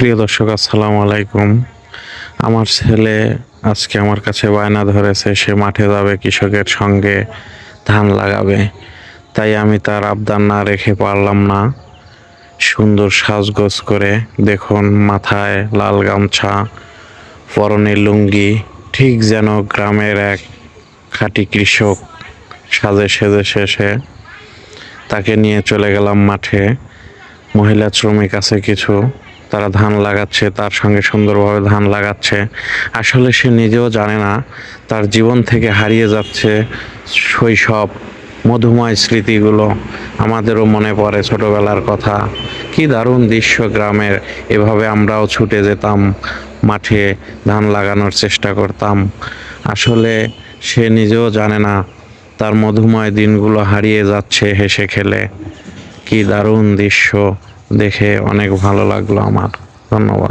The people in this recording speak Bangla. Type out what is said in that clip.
প্রিয় দর্শক, আসসালামু আলাইকুম। আমার ছেলে আজকে আমার কাছে বায়না ধরেছে, সে মাঠে যাবে, কৃষকের সঙ্গে ধান লাগাবে। তাই আমি তার আবদার না রেখে পারলাম না। সুন্দর সাজগোজ করে, দেখুন, মাথায় লাল গামছা, পরনে লুঙ্গি, ঠিক যেন গ্রামের এক খাঁটি কৃষক সাজে সেজে শেষে তাকে নিয়ে চলে গেলাম মাঠে। মহিলা শ্রমিক আছে কিছু, তারা ধান লাগাচ্ছে, তার সঙ্গে সুন্দরভাবে ধান লাগাচ্ছে। আসলে সে নিজেও জানে না তার জীবন থেকে হারিয়ে যাচ্ছে শৈশব, মধুময় স্মৃতিগুলো। আমাদেরও মনে পড়ে ছোটবেলার কথা। কি দারুণ দৃশ্য গ্রামের। এভাবে আমরাও ছুটে যেতাম মাঠে, ধান লাগানোর চেষ্টা করতাম। আসলে সে নিজেও জানে না তার মধুময় দিনগুলো হারিয়ে যাচ্ছে হেসে খেলে। কি দারুণ দৃশ্য, দেখে অনেক ভালো লাগলো আমার। ধন্যবাদ।